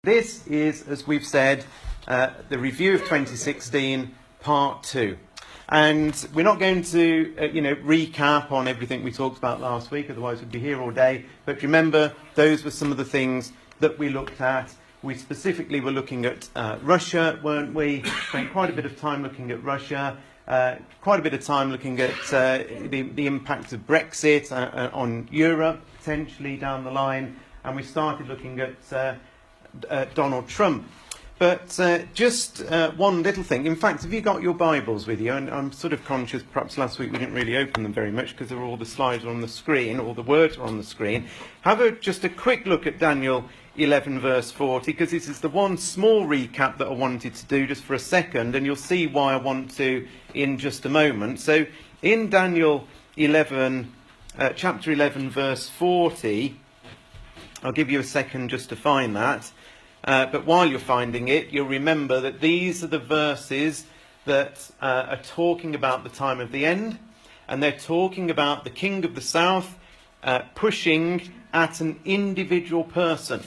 This is, as we've said, the review of 2016, part 2. And we're not going to, recap on everything we talked about last week, otherwise we'd be here all day. But remember, those were some of the things that we looked at. We specifically were looking at Russia, weren't we? Spent quite a bit of time looking at Russia, quite a bit of time looking at the impact of Brexit on Europe, potentially down the line. And we started looking at Donald Trump. But just one little thing. In fact, have you got your Bibles with you? And I'm sort of conscious, perhaps last week we didn't really open them very much because all the slides are on the screen, all the words are on the screen. Have just a quick look at Daniel 11 verse 40, because this is the one small recap that I wanted to do just for a second, and you'll see why I want to in just a moment. So in Daniel 11, chapter 11 verse 40, I'll give you a second just to find that. But while you're finding it, you'll remember that these are the verses that are talking about the time of the end, and they're talking about the king of the south pushing at an individual person. Do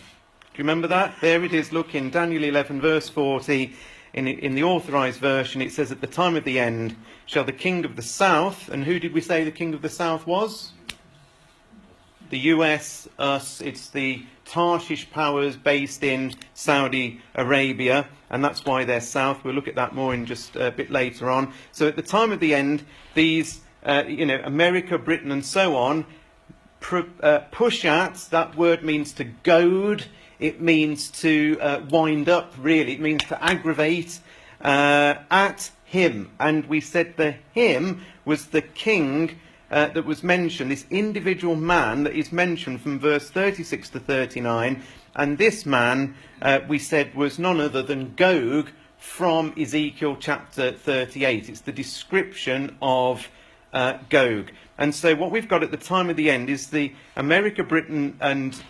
you remember that? There it is. Look in Daniel 11 verse 40, in the authorised version, it says, at the time of the end shall the king of the south, and who did we say the king of the south was? The US, us, it's the Tarshish powers based in Saudi Arabia, and that's why they're south. We'll look at that more in just a bit later on. So at the time of the end, these, America, Britain and so on, push at, that word means to goad, it means to wind up, really. It means to aggravate at him. And we said the him was the king that was mentioned, this individual man that is mentioned from verse 36 to 39. And this man, we said, was none other than Gog from Ezekiel chapter 38. It's the description of Gog. And so what we've got at the time of the end is the America, Britain, and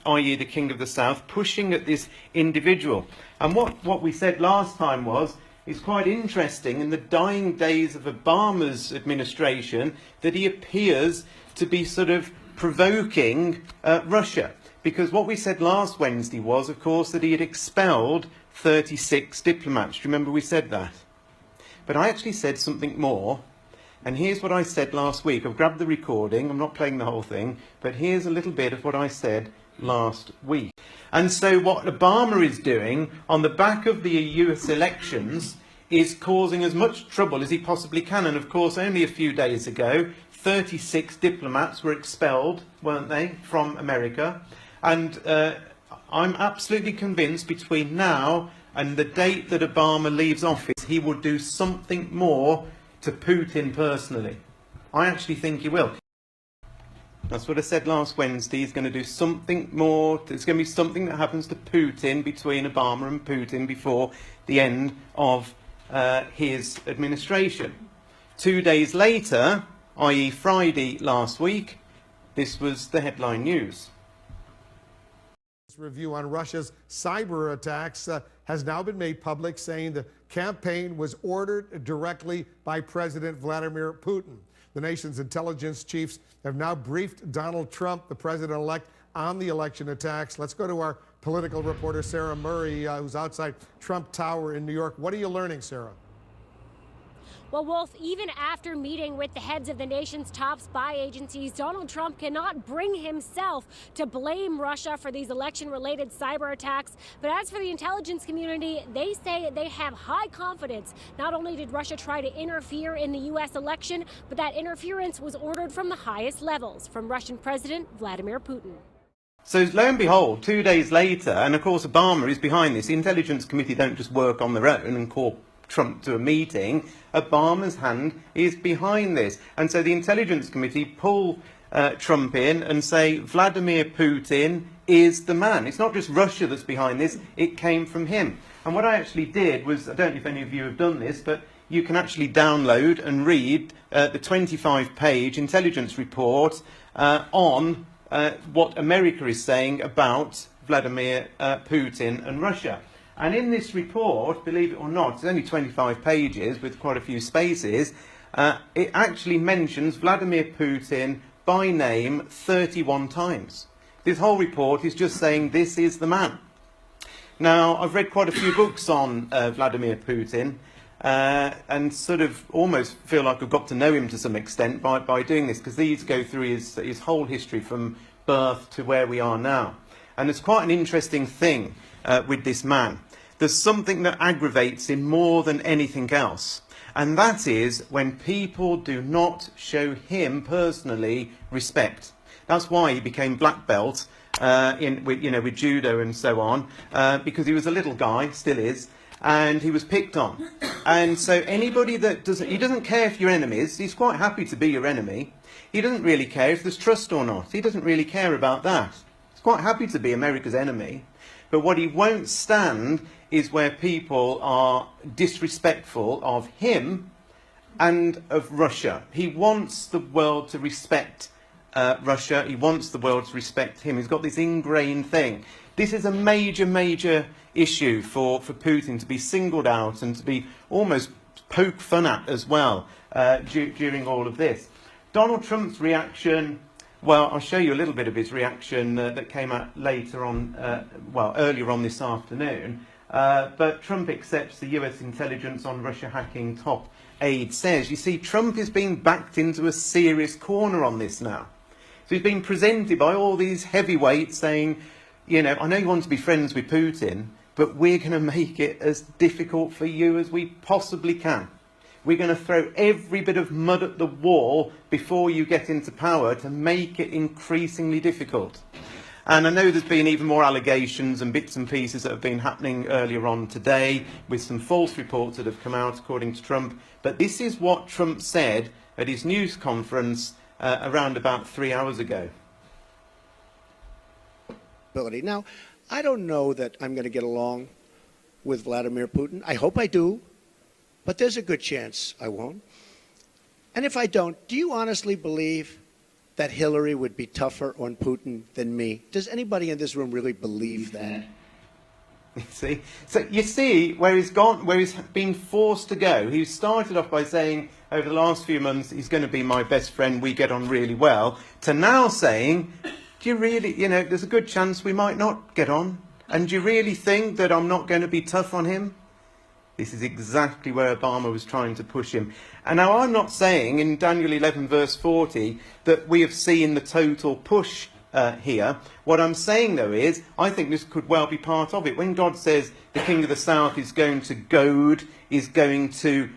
i.e. the king of the south, pushing at this individual. And what we said last time was, it's quite interesting in the dying days of Obama's administration that he appears to be sort of provoking Russia. Because what we said last Wednesday was, of course, that he had expelled 36 diplomats. Do you remember we said that? But I actually said something more. And here's what I said last week. I've grabbed the recording. I'm not playing the whole thing. But here's a little bit of what I said last week. And so what Obama is doing on the back of the US elections is causing as much trouble as he possibly can. And of course, only a few days ago, 36 diplomats were expelled, weren't they, from America. And I'm absolutely convinced between now and the date that Obama leaves office, he will do something more to Putin personally. I actually think he will. That's what I said last Wednesday. He's going to do something more. There's going to be something that happens to Putin between Obama and Putin before the end of his administration. 2 days later, i.e. Friday last week, this was the headline news. This review on Russia's cyber attacks has now been made public, saying the campaign was ordered directly by President Vladimir Putin. The nation's intelligence chiefs have now briefed Donald Trump, the president-elect, on the election attacks. Let's go to our political reporter, Sarah Murray, who's outside Trump Tower in New York. What are you learning, Sarah? Well, Wolf, even after meeting with the heads of the nation's top spy agencies, Donald Trump cannot bring himself to blame Russia for these election-related cyber attacks. But as for the intelligence community, they say they have high confidence. Not only did Russia try to interfere in the U.S. election, but that interference was ordered from the highest levels, from Russian President Vladimir Putin. So lo and behold, 2 days later, and of course Obama is behind this. The Intelligence Committee don't just work on their own and call Trump to a meeting. Obama's hand is behind this. And so the Intelligence Committee pull Trump in and say Vladimir Putin is the man. It's not just Russia that's behind this, it came from him. And what I actually did was, I don't know if any of you have done this, but you can actually download and read the 25-page intelligence report on what America is saying about Vladimir Putin and Russia. And in this report, believe it or not, it's only 25 pages with quite a few spaces, it actually mentions Vladimir Putin by name 31 times. This whole report is just saying this is the man. Now, I've read quite a few books on Vladimir Putin, and sort of almost feel like I've got to know him to some extent by doing this, because these go through his whole history from birth to where we are now. And there's quite an interesting thing with this man. There's something that aggravates him more than anything else, and that is when people do not show him personally respect. That's why he became black belt with judo and so on, because he was a little guy, still is, and he was picked on. And so anybody that he doesn't care if you're enemies, he's quite happy to be your enemy. He doesn't really care if there's trust or not. He doesn't really care about that. He's quite happy to be America's enemy. But what he won't stand is where people are disrespectful of him and of Russia. He wants the world to respect Russia. He wants the world to respect him. He's got this ingrained thing. This is a major, major issue for Putin to be singled out and to be almost poked fun at as well during all of this. Donald Trump's reaction, well, I'll show you a little bit of his reaction that came out later on, earlier on this afternoon. But Trump accepts the US intelligence on Russia hacking, top aide says. You see, Trump is being backed into a serious corner on this now. So he's been presented by all these heavyweights saying, I know you want to be friends with Putin, but we're going to make it as difficult for you as we possibly can. We're going to throw every bit of mud at the wall before you get into power to make it increasingly difficult. And I know there's been even more allegations and bits and pieces that have been happening earlier on today with some false reports that have come out according to Trump. But this is what Trump said at his news conference around about 3 hours ago. Now, I don't know that I'm going to get along with Vladimir Putin. I hope I do, but there's a good chance I won't. And if I don't, do you honestly believe that Hillary would be tougher on Putin than me? Does anybody in this room really believe that? You see where he's gone, where he's been forced to go. He started off by saying over the last few months he's going to be my best friend, we get on really well, to now saying, do you really, there's a good chance we might not get on, and do you really think that I'm not going to be tough on him? This is exactly where Obama was trying to push him. And now I'm not saying in Daniel 11 verse 40 that we have seen the total push here. What I'm saying, though, is I think this could well be part of it. When God says the king of the south is going to goad, is going to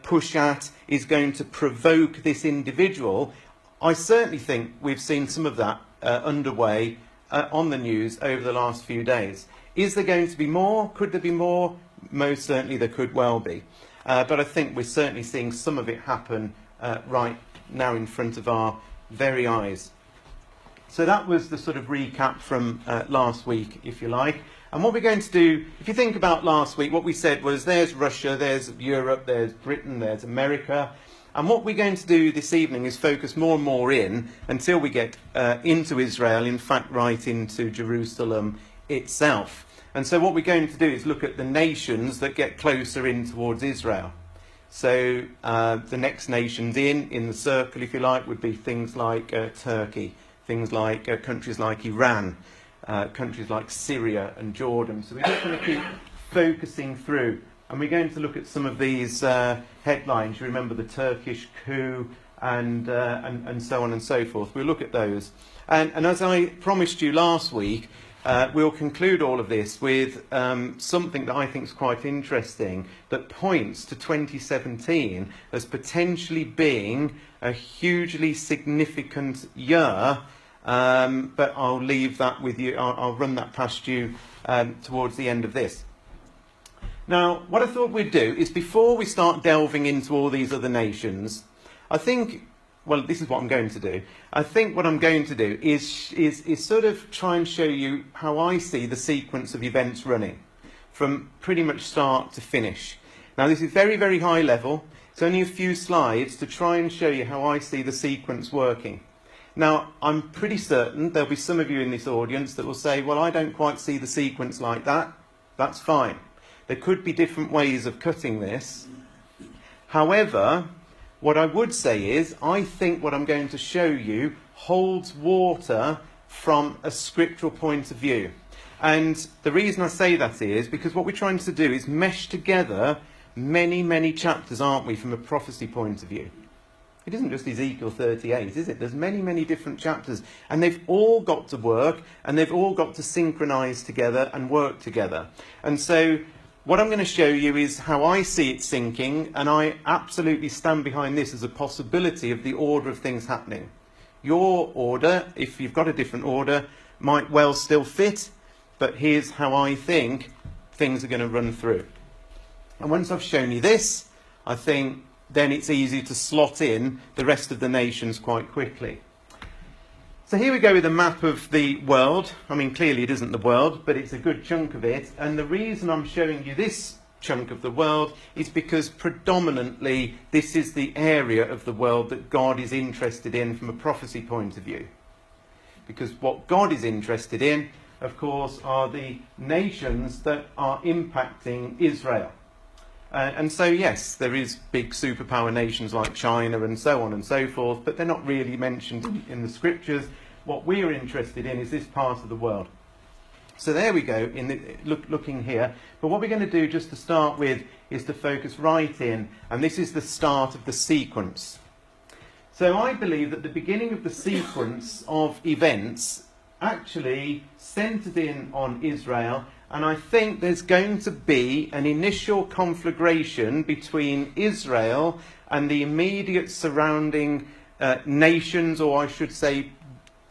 push at, is going to provoke this individual, I certainly think we've seen some of that underway on the news over the last few days. Is there going to be more? Could there be more? Most certainly there could well be. But I think we're certainly seeing some of it happen right now in front of our very eyes. So that was the sort of recap from last week, if you like. And what we're going to do, if you think about last week, what we said was there's Russia, there's Europe, there's Britain, there's America. And what we're going to do this evening is focus more and more in until we get into Israel, in fact, right into Jerusalem itself. And so what we're going to do is look at the nations that get closer in towards Israel. So the next nations in the circle, if you like, would be things like Turkey, things like countries like Iran, countries like Syria and Jordan. So we're just going to keep focusing through. And we're going to look at some of these headlines. You remember the Turkish coup and so on and so forth. We'll look at those. And as I promised you last week, we'll conclude all of this with something that I think is quite interesting that points to 2017 as potentially being a hugely significant year. But I'll leave that with you. I'll run that past you towards the end of this. Now, what I thought we'd do is before we start delving into all these other nations, I think, well, this is what I'm going to do. I think what I'm going to do is sort of try and show you how I see the sequence of events running from pretty much start to finish. Now, this is very, very high level. It's only a few slides to try and show you how I see the sequence working. Now, I'm pretty certain there'll be some of you in this audience that will say, well, I don't quite see the sequence like that. That's fine. There could be different ways of cutting this. However, what I would say is, I think what I'm going to show you holds water from a scriptural point of view. And the reason I say that is because what we're trying to do is mesh together many, many chapters, aren't we, from a prophecy point of view. It isn't just Ezekiel 38, is it? There's many, many different chapters. And they've all got to work, and they've all got to synchronise together and work together. And so what I'm going to show you is how I see it syncing, and I absolutely stand behind this as a possibility of the order of things happening. Your order, if you've got a different order, might well still fit, but here's how I think things are going to run through. And once I've shown you this, I think then it's easy to slot in the rest of the nations quite quickly. So here we go with a map of the world. I mean, clearly it isn't the world, but it's a good chunk of it. And the reason I'm showing you this chunk of the world is because predominantly this is the area of the world that God is interested in from a prophecy point of view. Because what God is interested in, of course, are the nations that are impacting Israel. And so, yes, there is big superpower nations like China and so on and so forth, but they're not really mentioned in the scriptures. What we're interested in is this part of the world. So there we go, looking here. But what we're going to do just to start with is to focus right in, and this is the start of the sequence. So I believe that the beginning of the sequence of events actually centred in on Israel. And I think there's going to be an initial conflagration between Israel and the immediate surrounding nations, or I should say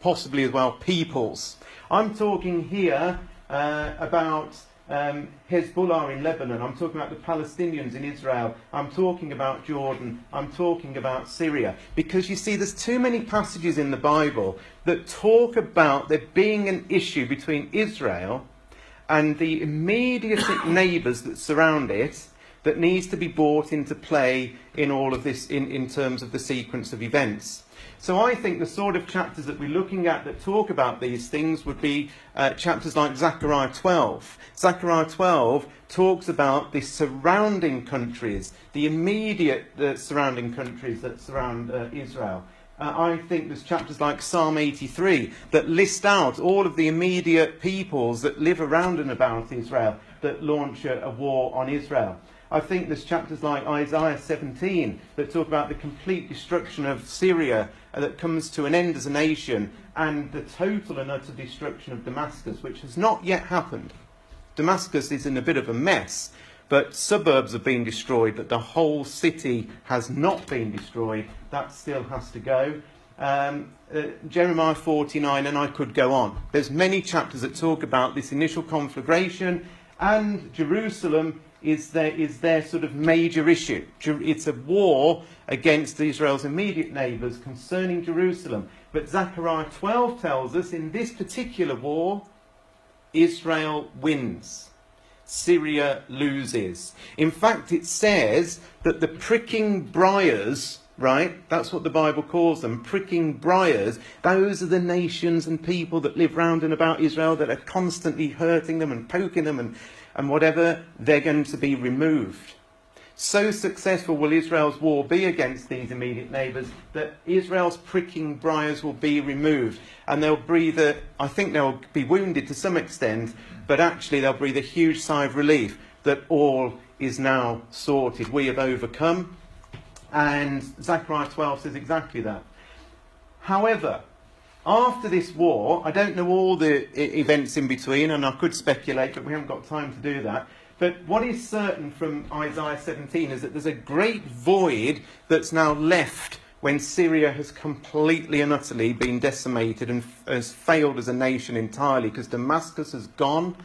possibly as well peoples. I'm talking here about Hezbollah in Lebanon. I'm talking about the Palestinians in Israel. I'm talking about Jordan. I'm talking about Syria. Because you see, there's too many passages in the Bible that talk about there being an issue between Israel and the immediate neighbours that surround it that needs to be brought into play in all of this in terms of the sequence of events. So I think the sort of chapters that we're looking at that talk about these things would be chapters like Zechariah 12. Zechariah 12 talks about the surrounding countries, the immediate surrounding countries that surround Israel. I think there's chapters like Psalm 83 that list out all of the immediate peoples that live around and about Israel that launch a war on Israel. I think there's chapters like Isaiah 17 that talk about the complete destruction of Syria that comes to an end as a nation, and the total and utter destruction of Damascus, which has not yet happened. Damascus is in a bit of a mess, but suburbs have been destroyed, but the whole city has not been destroyed. That still has to go. Jeremiah 49, and I could go on. There's many chapters that talk about this initial conflagration, and Jerusalem is their sort of major issue. It's a war against Israel's immediate neighbours concerning Jerusalem. But Zechariah 12 tells us in this particular war, Israel wins. Syria loses. In fact, it says that the pricking briars, right? That's what the Bible calls them, pricking briars. Those are the nations and people that live round and about Israel that are constantly hurting them and poking them and whatever. They're going to be removed. So successful will Israel's war be against these immediate neighbours that Israel's pricking briars will be removed. And they'll breathe I think they'll be wounded to some extent, but actually they'll breathe a huge sigh of relief that all is now sorted. We have overcome. And Zechariah 12 says exactly that. However, after this war, I don't know all the events in between, and I could speculate, but we haven't got time to do that. But what is certain from Isaiah 17 is that there's a great void that's now left when Syria has completely and utterly been decimated and has failed as a nation entirely, because Damascus has gone.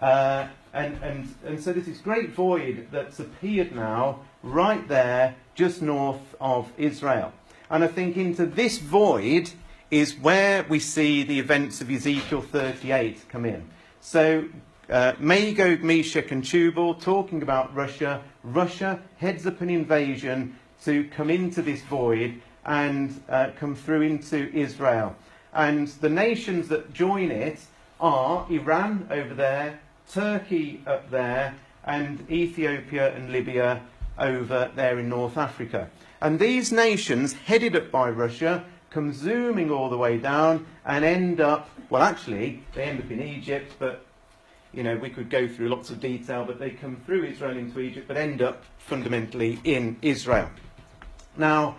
And so there's this great void that's appeared now right there just north of Israel. And I think into this void is where we see the events of Ezekiel 38 come in. So Magog, Meshach and Tubal talking about Russia. Russia heads up an invasion to come into this void and come through into Israel. And the nations that join it are Iran over there, Turkey up there, and Ethiopia and Libya over there in North Africa. And these nations, headed up by Russia, come zooming all the way down and end up, well actually, they end up in Egypt, but we could go through lots of detail, but they come through Israel into Egypt, but end up fundamentally in Israel. Now,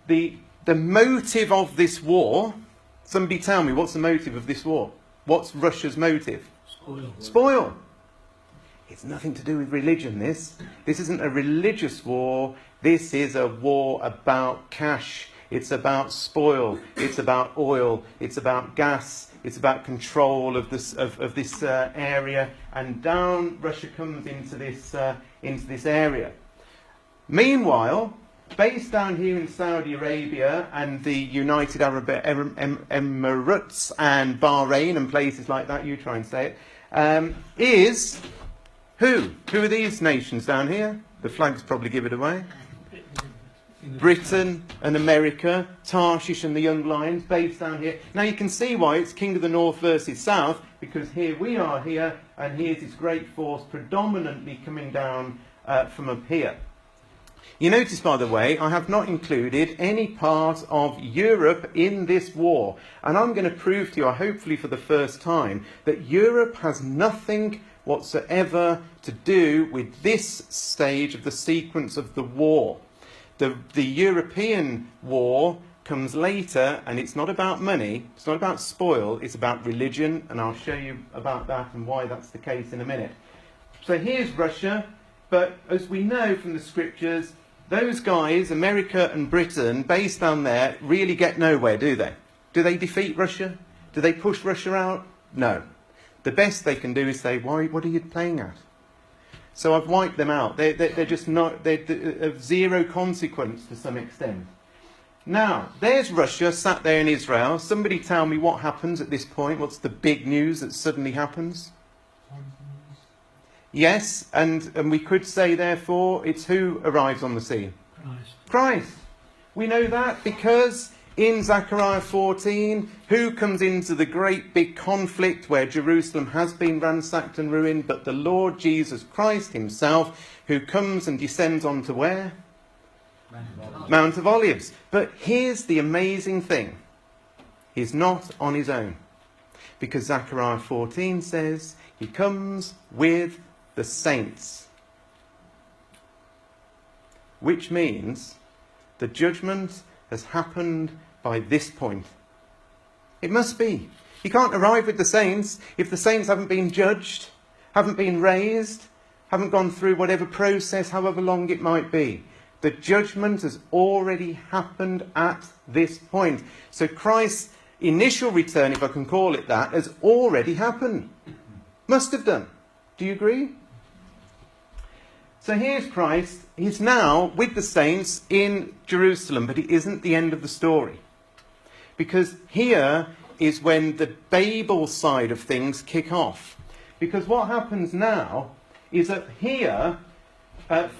the motive of this war, somebody tell me, what's the motive of this war? What's Russia's motive? Spoil. It's nothing to do with religion, this. This isn't a religious war. This is a war about cash. It's about spoil. It's about oil. It's about gas. It's about control of this area. And down Russia comes into this area. Meanwhile, based down here in Saudi Arabia and the United Arab Emirates and Bahrain and places like that, you try and say it, is who? Who are these nations down here? The flags probably give it away. Britain and America, Tarshish and the Young Lions, based down here. Now you can see why it's King of the North versus South, because here we are here, and here's this great force predominantly coming down from up here. You notice, by the way, I have not included any part of Europe in this war. And I'm going to prove to you, hopefully for the first time, that Europe has nothing whatsoever to do with this stage of the sequence of the war. The European war comes later, and it's not about money, it's not about spoil, it's about religion, and I'll show you about that and why that's the case in a minute. So here's Russia, but as we know from the scriptures, those guys, America and Britain, based down there, really get nowhere, do they? Do they defeat Russia? Do they push Russia out? No. The best they can do is say, what are you playing at? So I've wiped them out. They're just not, they're of zero consequence to some extent. Now, there's Russia sat there in Israel. Somebody tell me what happens at this point. What's the big news that suddenly happens? Yes, and we could say, therefore, it's who arrives on the scene? Christ. We know that because in Zechariah 14, who comes into the great big conflict where Jerusalem has been ransacked and ruined, but the Lord Jesus Christ himself, who comes and descends onto where? Mount of Olives. But here's the amazing thing. He's not on his own. Because Zechariah 14 says he comes with the saints. Which means the judgment has happened by this point. It must be. You can't arrive with the saints if the saints haven't been judged, haven't been raised, haven't gone through whatever process, however long it might be. The judgment has already happened at this point. So Christ's initial return, if I can call it that, has already happened. Must have done. Do you agree? So here's Christ. He's now with the saints in Jerusalem, but it isn't the end of the story. Because here is when the Babel side of things kick off. Because what happens now is that here,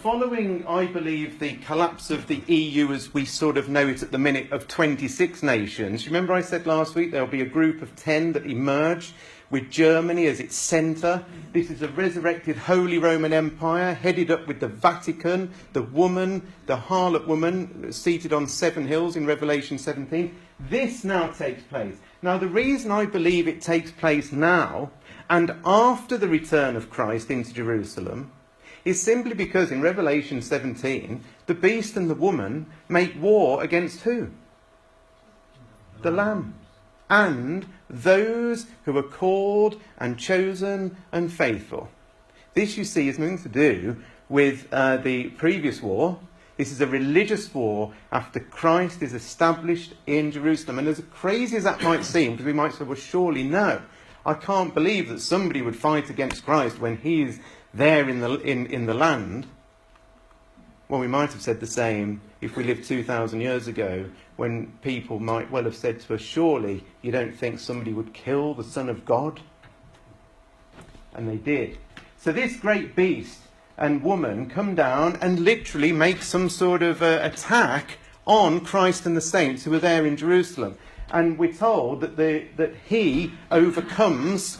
following, I believe, the collapse of the EU as we sort of know it at the minute of 26 nations. Remember I said last week there'll be a group of 10 that emerge with Germany as its centre. This is a resurrected Holy Roman Empire headed up with the Vatican, the woman, the harlot woman seated on 7 hills in Revelation 17. This now takes place. Now the reason I believe it takes place now and after the return of Christ into Jerusalem is simply because in Revelation 17 the beast and the woman make war against who? The Lamb. And those who are called and chosen and faithful. This, you see, has nothing to do with the previous war. This is a religious war after Christ is established in Jerusalem. And as crazy as that might seem, because we might say, well, surely no. I can't believe that somebody would fight against Christ when he's there in the land. Well, we might have said the same if we lived 2,000 years ago, when people might well have said to us, surely you don't think somebody would kill the Son of God? And they did. So this great beast and woman come down and literally make some sort of attack on Christ and the saints who are there in Jerusalem. And we're told that he overcomes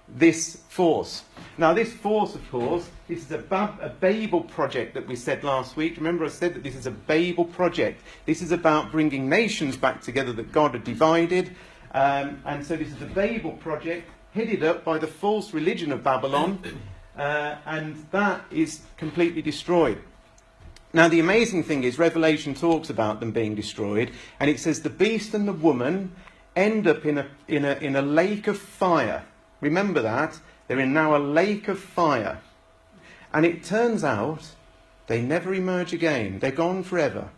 this force. Now this force, of course, this is a Babel project that we said last week. Remember I said that this is a Babel project. This is about bringing nations back together that God had divided. And so this is a Babel project headed up by the false religion of Babylon, and that is completely destroyed. Now, the amazing thing is, Revelation talks about them being destroyed, and it says the beast and the woman end up in a lake of fire. Remember that? They're in now a lake of fire. And it turns out they never emerge again. They're gone forever.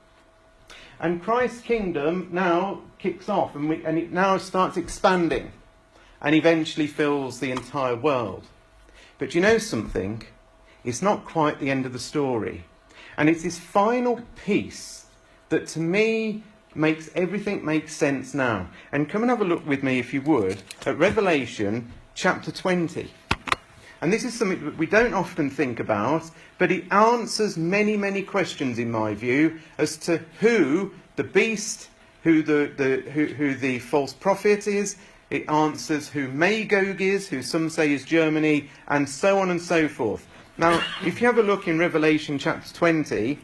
And Christ's kingdom now kicks off, and it now starts expanding and eventually fills the entire world. But you know something? It's not quite the end of the story. And it's this final piece that, to me, makes everything make sense now. And come and have a look with me, if you would, at Revelation chapter 20. And this is something that we don't often think about, but it answers many, many questions, in my view, as to who the beast, who the false prophet is. It answers who Magog is, who some say is Germany, and so on and so forth. Now, if you have a look in Revelation chapter 20,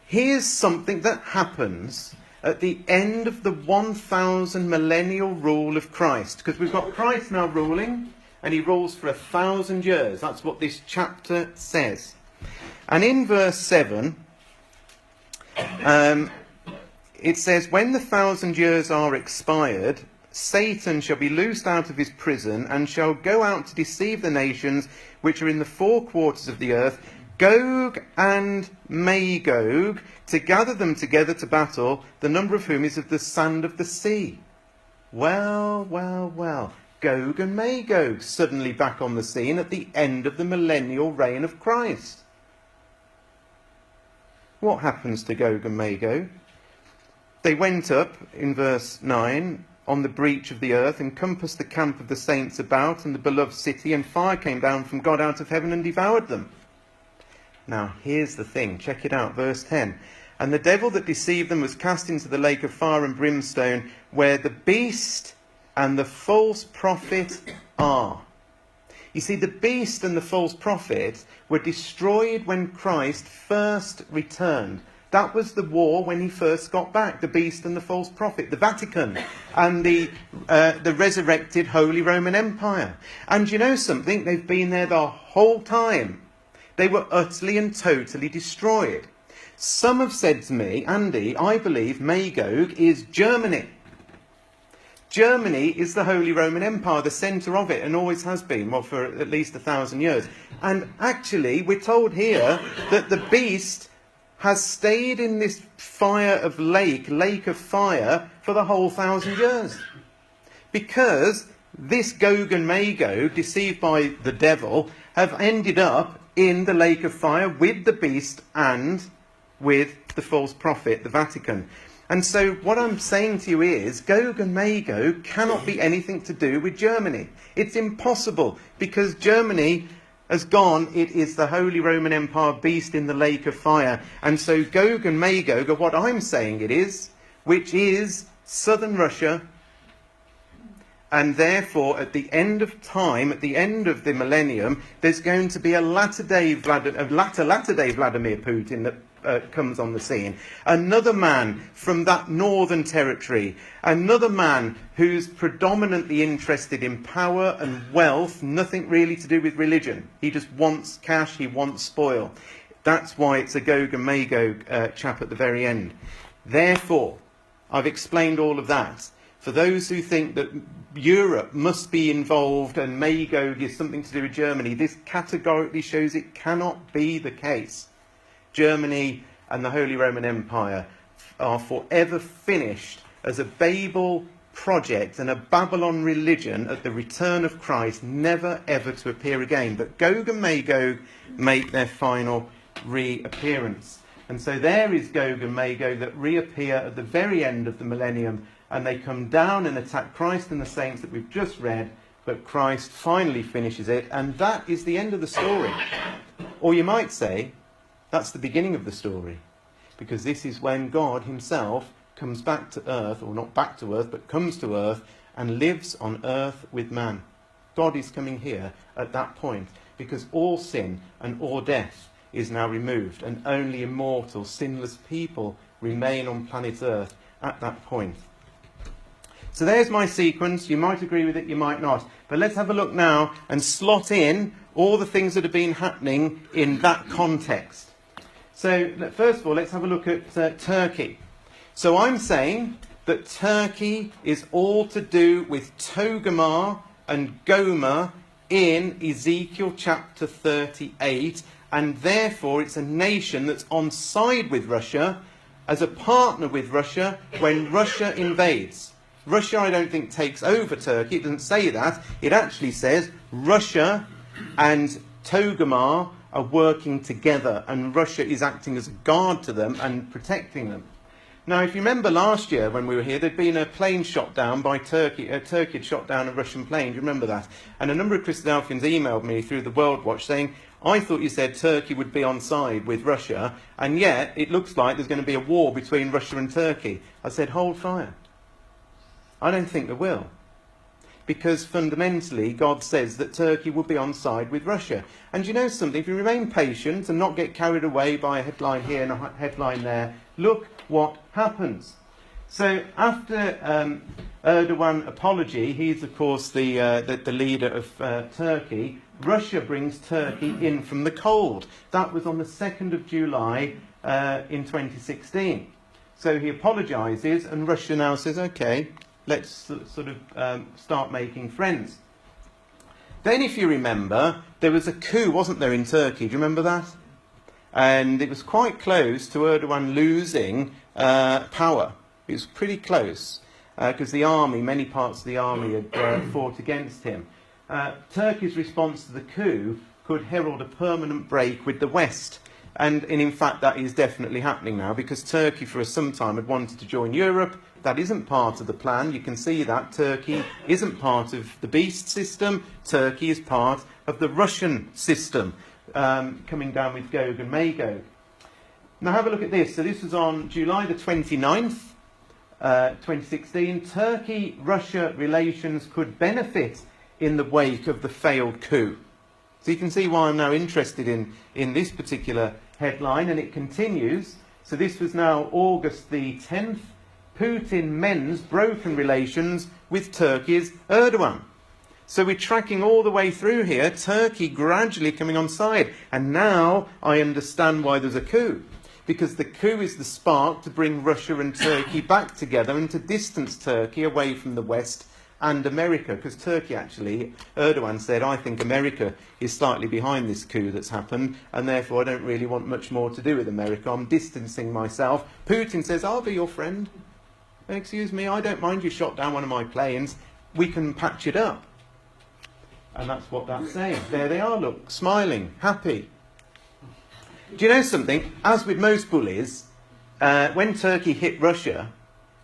here's something that happens at the end of the 1,000 millennial rule of Christ. Because we've got Christ now ruling, and he rules for 1,000 years. That's what this chapter says. And in verse 7, it says, when the 1,000 years are expired, Satan shall be loosed out of his prison, and shall go out to deceive the nations which are in the four quarters of the earth, Gog and Magog, to gather them together to battle, the number of whom is of the sand of the sea. Well, well, well. Gog and Magog suddenly back on the scene at the end of the millennial reign of Christ. What happens to Gog and Magog? They went up, in verse 9, on the breach of the earth, and compassed the camp of the saints about, and the beloved city, and fire came down from God out of heaven and devoured them. Now, here's the thing. Check it out, verse 10. And the devil that deceived them was cast into the lake of fire and brimstone, where the beast and the false prophet are. You see, the beast and the false prophet were destroyed when Christ first returned. That was the war when he first got back, the beast and the false prophet, the Vatican, and the resurrected Holy Roman Empire. And you know something? They've been there the whole time. They were utterly and totally destroyed. Some have said to me, Andy, I believe Magog is Germany. Germany is the Holy Roman Empire, the centre of it, and always has been, well, for at least 1,000 years. And actually, we're told here that the beast has stayed in this lake of fire, for the whole 1,000 years. Because this Gog and Magog, deceived by the devil, have ended up in the lake of fire with the beast and with the false prophet, the Vatican. And so what I'm saying to you is, Gog and Magog cannot be anything to do with Germany. It's impossible, because Germany has gone, it is the Holy Roman Empire beast in the lake of fire. And so Gog and Magog are what I'm saying it is, which is southern Russia. And therefore, at the end of time, at the end of the millennium, there's going to be a latter-day Vladimir Putin that comes on the scene. Another man from that northern territory. Another man who's predominantly interested in power and wealth, nothing really to do with religion. He just wants cash, he wants spoil. That's why it's a Gog and Magog chap at the very end. Therefore, I've explained all of that. For those who think that Europe must be involved and Magog is something to do with Germany, this categorically shows it cannot be the case. Germany and the Holy Roman Empire are forever finished as a Babel project and a Babylon religion at the return of Christ, never ever to appear again. But Gog and Magog make their final reappearance. And so there is Gog and Magog that reappear at the very end of the millennium, and they come down and attack Christ and the saints that we've just read, but Christ finally finishes it, and that is the end of the story. Or you might say, that's the beginning of the story, because this is when God himself comes back to earth, or not back to earth, but comes to earth and lives on earth with man. God is coming here at that point, because all sin and all death is now removed, and only immortal, sinless people remain on planet earth at that point. So there's my sequence. You might agree with it, you might not. But let's have a look now and slot in all the things that have been happening in that context. So first of all, let's have a look at Turkey. So I'm saying that Turkey is all to do with Togarmah and Gomer in Ezekiel chapter 38, and therefore it's a nation that's on side with Russia, as a partner with Russia when Russia invades. Russia, I don't think, takes over Turkey. It doesn't say that. It actually says Russia and Togarmah are working together, and Russia is acting as a guard to them and protecting them. Now, if you remember last year when we were here, there'd been a plane shot down by Turkey. Turkey had shot down a Russian plane. Do you remember that? And a number of Christadelphians emailed me through the World Watch saying, I thought you said Turkey would be on side with Russia, and yet it looks like there's going to be a war between Russia and Turkey. I said, hold fire. I don't think there will. Because fundamentally, God says that Turkey will be on side with Russia. And you know something? If you remain patient and not get carried away by a headline here and a headline there, look what happens. So after Erdogan apology, he's of course the leader of Turkey. Russia brings Turkey in from the cold. That was on the 2nd of July in 2016. So he apologises, and Russia now says, OK, let's sort of start making friends. Then, if you remember, there was a coup, wasn't there, in Turkey? Do you remember that? And it was quite close to Erdogan losing power. It was pretty close, because the army, many parts of the army had fought against him. Turkey's response to the coup could herald a permanent break with the West. And in fact, that is definitely happening now, because Turkey, for some time, had wanted to join Europe. That isn't part of the plan. You can see that. Turkey isn't part of the beast system. Turkey is part of the Russian system, coming down with Gog and Magog. Now have a look at this. So this was on July the 29th, 2016. Turkey-Russia relations could benefit in the wake of the failed coup. So you can see why I'm now interested in this particular headline, and it continues. So this was now August the 10th. Putin mends broken relations with Turkey's Erdogan. So we're tracking all the way through here, Turkey gradually coming on side. And now I understand why there's a coup. Because the coup is the spark to bring Russia and Turkey back together and to distance Turkey away from the West and America. Because Turkey actually, Erdogan said, I think America is slightly behind this coup that's happened, and therefore I don't really want much more to do with America. I'm distancing myself. Putin says, I'll be your friend. Excuse me, I don't mind you shot down one of my planes. We can patch it up. And that's what that's saying. There they are, look, smiling, happy. Do you know something? As with most bullies, when Turkey hit Russia,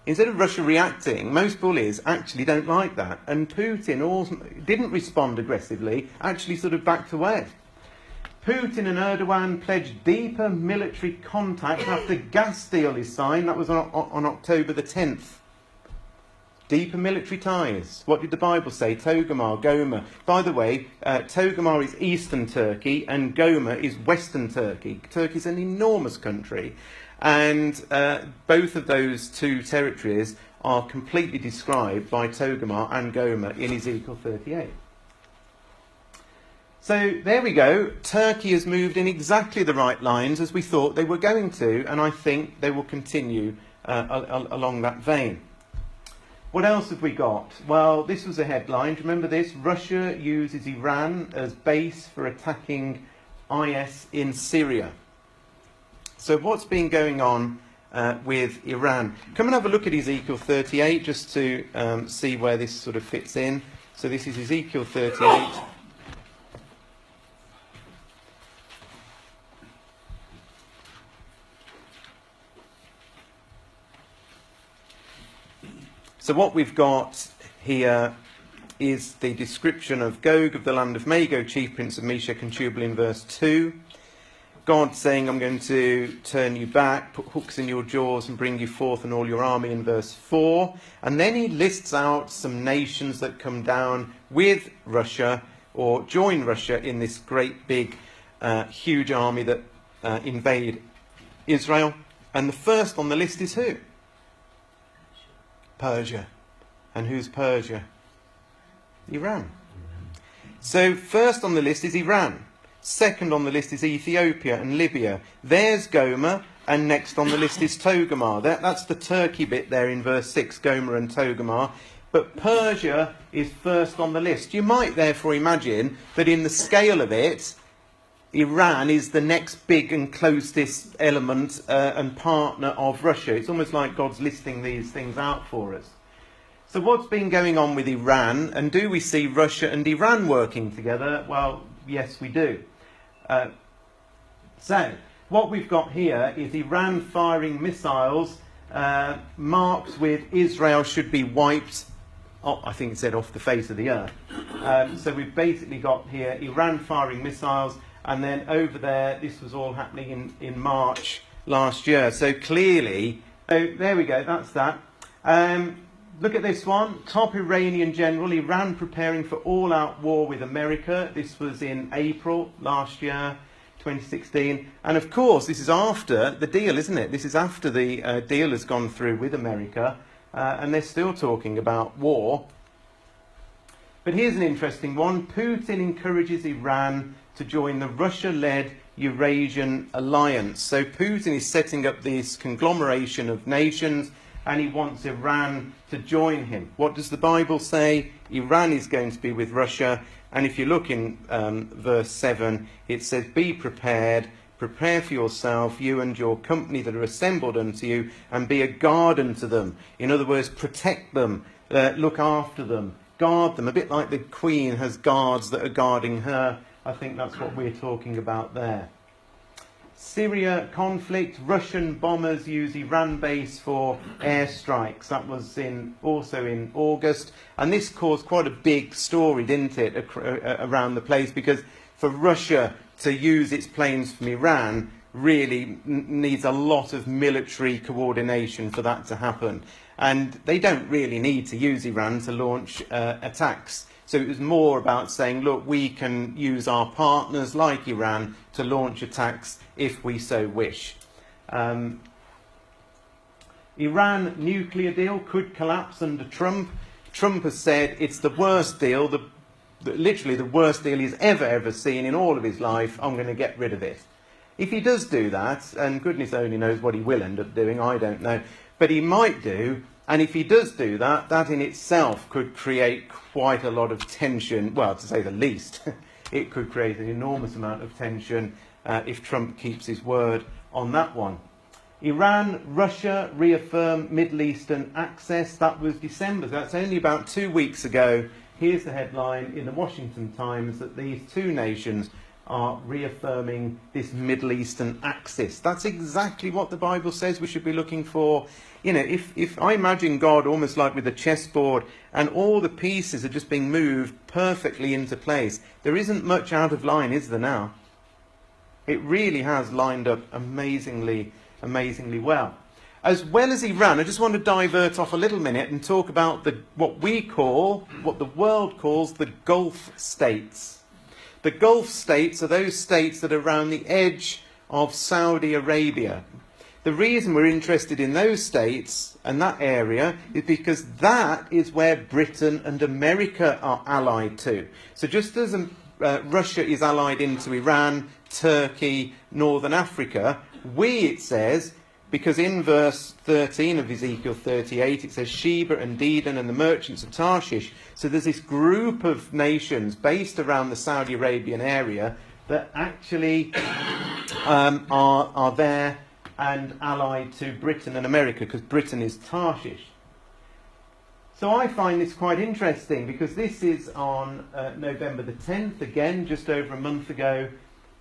instead of Russia reacting, most bullies actually don't like that. And Putin didn't respond aggressively, actually sort of backed away. Putin and Erdogan pledged deeper military contact after gas deal is signed. That was on October the 10th. Deeper military ties. What did the Bible say? Togarmah, Gomer. By the way, Togarmah is eastern Turkey and Gomer is western Turkey. Turkey's an enormous country. And both of those two territories are completely described by Togarmah and Gomer in Ezekiel 38. So there we go. Turkey has moved in exactly the right lines as we thought they were going to, and I think they will continue along that vein. What else have we got? Well, this was a headline. Do you remember this? Russia uses Iran as base for attacking IS in Syria. So what's been going on with Iran? Come and have a look at Ezekiel 38 just to see where this sort of fits in. So this is Ezekiel 38. So what we've got here is the description of Gog of the land of Magog, chief prince of Meshech and Tubal in verse 2. God saying, I'm going to turn you back, put hooks in your jaws and bring you forth and all your army in verse 4. And then he lists out some nations that come down with Russia or join Russia in this great big huge army that invade Israel. And the first on the list is who? Persia. And who's Persia? Iran. So first on the list is Iran. Second on the list is Ethiopia and Libya. There's Gomer, and next on the list is Togarmah. That's the Turkey bit there in verse 6, Gomer and Togarmah. But Persia is first on the list. You might therefore imagine that in the scale of it, Iran is the next big and closest element and partner of Russia. It's almost like God's listing these things out for us. So what's been going on with Iran, and do we see Russia and Iran working together? Well, yes, we do. So what we've got here is Iran firing missiles marked with Israel should be wiped, I think it said off the face of the earth. So we've basically got here Iran firing missiles, and then over there, this was all happening in March last year. So clearly, so there we go, that's that. Look at this one. Top Iranian general, Iran preparing for all-out war with America. This was in April last year, 2016. And of course, this is after the deal, isn't it? This is after the deal has gone through with America. And they're still talking about war. But here's an interesting one. Putin encourages Iran to join the Russia-led Eurasian alliance. So Putin is setting up this conglomeration of nations, and he wants Iran to join him. What does the Bible say? Iran is going to be with Russia. And if you look in verse 7, it says, be prepared, prepare for yourself, you and your company that are assembled unto you, and be a guard unto them. In other words, protect them, look after them, guard them. A bit like the Queen has guards that are guarding her. I think that's what we're talking about there. Syria conflict, Russian bombers use Iran base for airstrikes. That was also in August. And this caused quite a big story, didn't it, around the place, because for Russia to use its planes from Iran really needs a lot of military coordination for that to happen. And they don't really need to use Iran to launch attacks. So it was more about saying, look, we can use our partners like Iran to launch attacks if we so wish. Iran nuclear deal could collapse under Trump. Trump has said it's the worst deal, literally the worst deal he's ever seen in all of his life. I'm going to get rid of it. If he does do that, and goodness only knows what he will end up doing, I don't know, but he might do. And if he does do that, that in itself could create quite a lot of tension. Well, to say the least, it could create an enormous amount of tension if Trump keeps his word on that one. Iran, Russia reaffirm Middle Eastern access. That was December. That's only about 2 weeks ago. Here's the headline in the Washington Times that these two nations are reaffirming this Middle Eastern axis. That's exactly what the Bible says we should be looking for. You know, if I imagine God almost like with a chessboard and all the pieces are just being moved perfectly into place, there isn't much out of line, is there now? It really has lined up amazingly well. As well as Iran, I just want to divert off a little minute and talk about what the world calls the Gulf states. The Gulf states are those states that are around the edge of Saudi Arabia. The reason we're interested in those states and that area is because that is where Britain and America are allied to. So just as Russia is allied into Iran, Turkey, Northern Africa, it says, because in verse 13 of Ezekiel 38, it says Sheba and Dedan and the merchants of Tarshish. So there's this group of nations based around the Saudi Arabian area that actually are there and allied to Britain and America, because Britain is Tarshish. So I find this quite interesting, because this is on November the 10th, again, just over a month ago.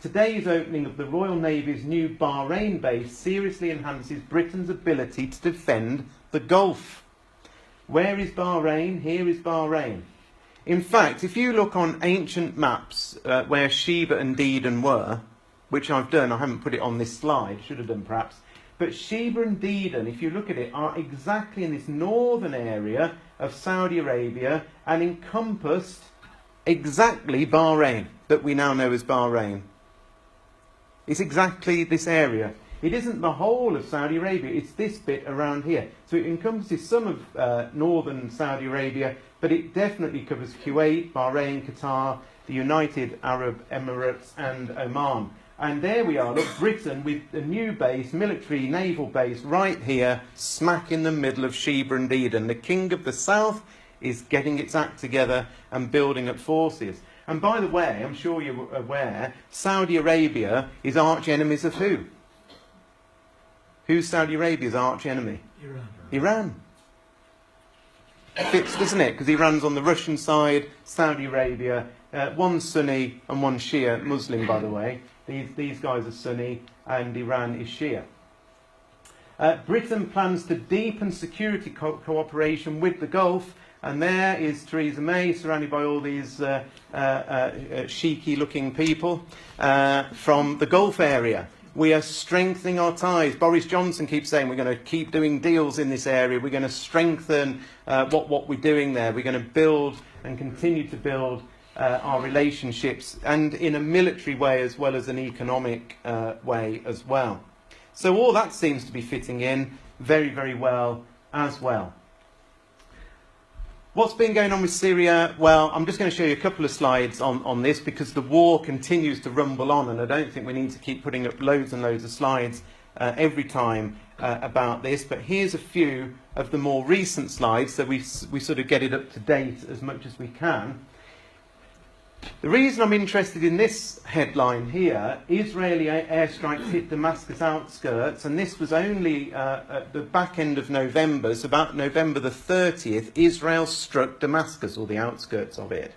Today's opening of the Royal Navy's new Bahrain base seriously enhances Britain's ability to defend the Gulf. Where is Bahrain? Here is Bahrain. In fact, if you look on ancient maps where Sheba and Dedan were, which I've done, I haven't put it on this slide, should have done perhaps, but Sheba and Dedan, if you look at it, are exactly in this northern area of Saudi Arabia and encompassed exactly Bahrain, that we now know as Bahrain. It's exactly this area. It isn't the whole of Saudi Arabia, it's this bit around here. So it encompasses some of northern Saudi Arabia, but it definitely covers Kuwait, Bahrain, Qatar, the United Arab Emirates and Oman. And there we are, look, Britain with a new base, military naval base, right here, smack in the middle of Sheba and Eden. The king of the south is getting its act together and building up forces. And by the way, I'm sure you're aware, Saudi Arabia is arch enemies of who? Who's Saudi Arabia's arch enemy? Iran. Fits, doesn't it? Because Iran's on the Russian side, Saudi Arabia, one Sunni and one Shia Muslim, by the way. These guys are Sunni and Iran is Shia. Britain plans to deepen security cooperation with the Gulf, and there is Theresa May surrounded by all these sheiky-looking people from the Gulf area. We are strengthening our ties. Boris Johnson keeps saying we're going to keep doing deals in this area. We're going to strengthen what we're doing there. We're going to build and continue to build our relationships, and in a military way as well as an economic way as well. So all that seems to be fitting in very, very well as well. What's been going on with Syria? Well, I'm just going to show you a couple of slides on this because the war continues to rumble on, and I don't think we need to keep putting up loads and loads of slides every time about this. But here's a few of the more recent slides so we sort of get it up to date as much as we can. The reason I'm interested in this headline here, Israeli airstrikes hit Damascus outskirts, and this was only at the back end of November, so about November the 30th, Israel struck Damascus, or the outskirts of it.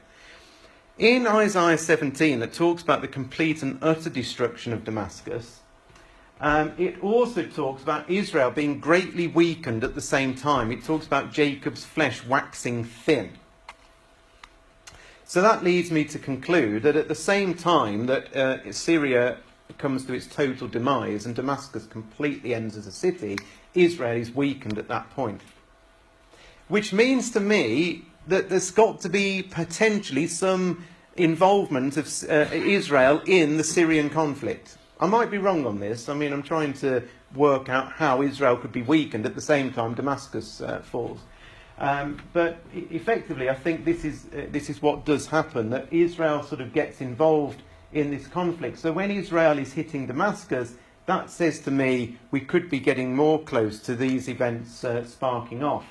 In Isaiah 17, it talks about the complete and utter destruction of Damascus. It also talks about Israel being greatly weakened at the same time. It talks about Jacob's flesh waxing thin. So that leads me to conclude that at the same time that Syria comes to its total demise and Damascus completely ends as a city, Israel is weakened at that point. Which means to me that there's got to be potentially some involvement of Israel in the Syrian conflict. I might be wrong on this. I mean, I'm trying to work out how Israel could be weakened at the same time Damascus falls. But effectively, I think this is what does happen, that Israel sort of gets involved in this conflict. So when Israel is hitting Damascus, that says to me we could be getting more close to these events sparking off.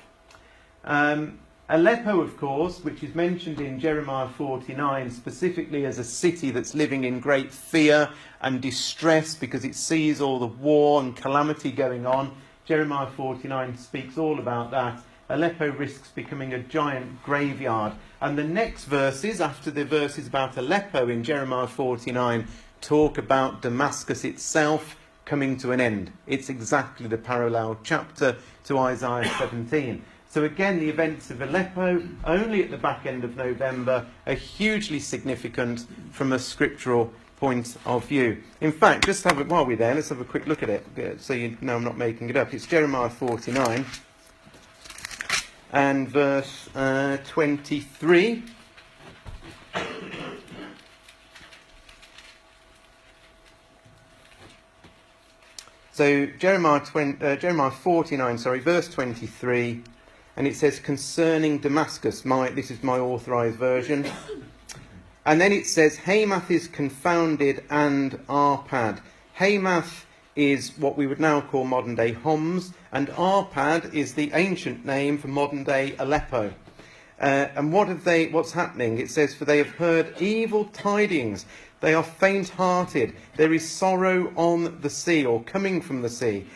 Aleppo, of course, which is mentioned in Jeremiah 49 specifically as a city that's living in great fear and distress because it sees all the war and calamity going on. Jeremiah 49 speaks all about that. Aleppo risks becoming a giant graveyard. And the next verses, after the verses about Aleppo in Jeremiah 49, talk about Damascus itself coming to an end. It's exactly the parallel chapter to Isaiah 17. So again, the events of Aleppo, only at the back end of November, are hugely significant from a scriptural point of view. In fact, just have it while we're there, let's have a quick look at it, so you know I'm not making it up. It's Jeremiah 49. And verse 23. So Jeremiah 49, verse 23, and it says concerning Damascus. This is my authorized version. And then it says Hamath is confounded and Arpad. Hamath is what we would now call modern-day Homs, and Arpad is the ancient name for modern-day Aleppo. And what's happening? It says, for they have heard evil tidings. They are faint-hearted. There is sorrow on the sea, or coming from the sea.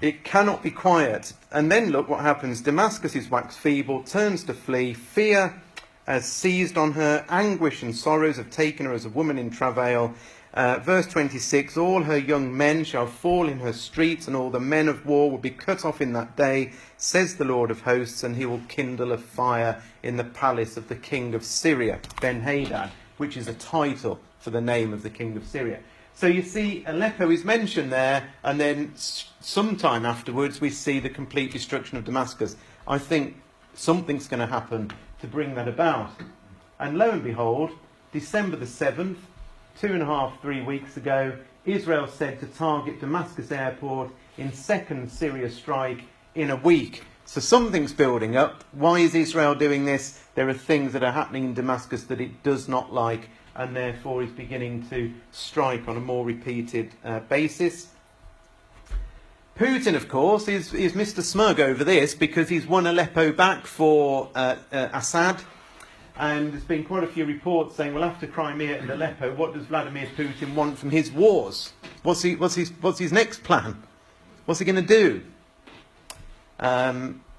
It cannot be quiet. And then look what happens. Damascus is waxed feeble, turns to flee. Fear has seized on her. Anguish and sorrows have taken her as a woman in travail. Verse 26, all her young men shall fall in her streets, and all the men of war will be cut off in that day, says the Lord of hosts, and he will kindle a fire in the palace of the king of Syria, Ben-Hadad, which is a title for the name of the king of Syria. So you see, Aleppo is mentioned there, and then sometime afterwards we see the complete destruction of Damascus. I think something's going to happen to bring that about. And lo and behold, December the 7th, 3 weeks ago, Israel said to target Damascus airport in second Syria strike in a week. So something's building up. Why is Israel doing this? There are things that are happening in Damascus that it does not like, and therefore is beginning to strike on a more repeated basis. Putin, of course, is Mr. Smug over this because he's won Aleppo back for Assad. And there's been quite a few reports saying, well, after Crimea and Aleppo, what does Vladimir Putin want from his wars? What's his next plan? What's he going to do?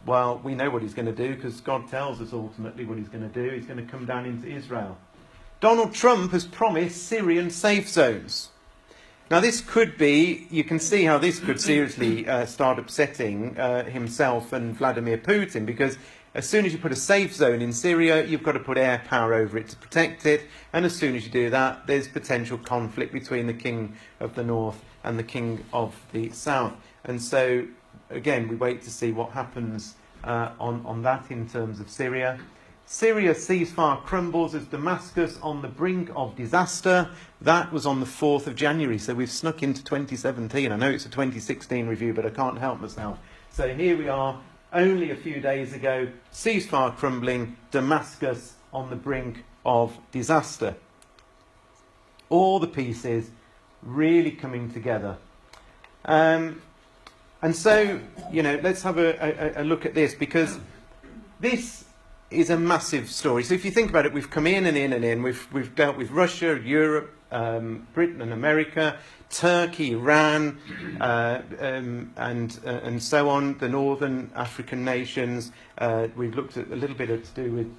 Well, we know what he's going to do because God tells us ultimately what he's going to do. He's going to come down into Israel. Donald Trump has promised Syrian safe zones. Now, this could be, you can see how this could seriously start upsetting himself and Vladimir Putin, because as soon as you put a safe zone in Syria, you've got to put air power over it to protect it. And as soon as you do that, there's potential conflict between the king of the north and the king of the south. And so, again, we wait to see what happens on that in terms of Syria. Syria ceasefire crumbles as Damascus on the brink of disaster. That was on the 4th of January, so we've snuck into 2017. I know it's a 2016 review, but I can't help myself. So here we are, only a few days ago, ceasefire crumbling, Damascus on the brink of disaster. All the pieces really coming together. And so, let's have a look at this, because this is a massive story. So if you think about it, we've come in and in and in. We've dealt with Russia, Europe, Britain and America, Turkey, Iran, and so on, the northern African nations. We've looked at a little bit to do with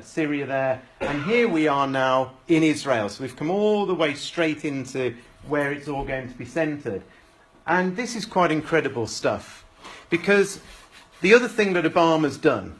Syria there. And here we are now in Israel. So we've come all the way straight into where it's all going to be centred. And this is quite incredible stuff, because the other thing that Obama's done,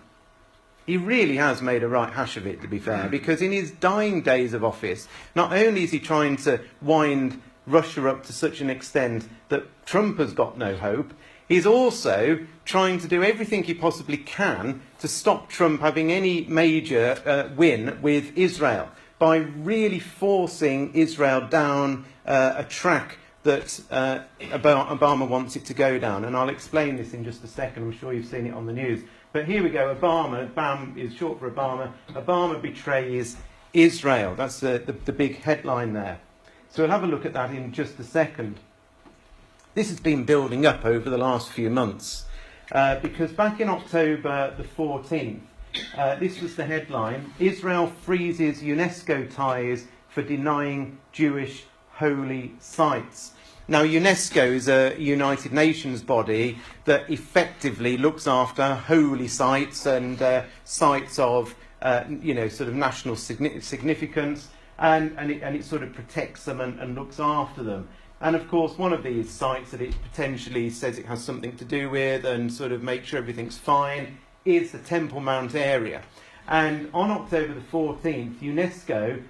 he really has made a right hash of it, to be fair, because in his dying days of office, not only is he trying to wind Russia up to such an extent that Trump has got no hope, he's also trying to do everything he possibly can to stop Trump having any major win with Israel by really forcing Israel down a track that Obama wants it to go down. And I'll explain this in just a second. I'm sure you've seen it on the news. But here we go. Obama, BAM is short for Obama. Obama betrays Israel. That's the big headline there. So we'll have a look at that in just a second. This has been building up over the last few months, because back in October the 14th, this was the headline: Israel freezes UNESCO ties for denying Jewish holy sites. Now, UNESCO is a United Nations body that effectively looks after holy sites and sites of, sort of national significance, and it sort of protects them and looks after them. And of course, one of these sites that it potentially says it has something to do with and sort of make sure everything's fine is the Temple Mount area. And on October the 14th, UNESCO,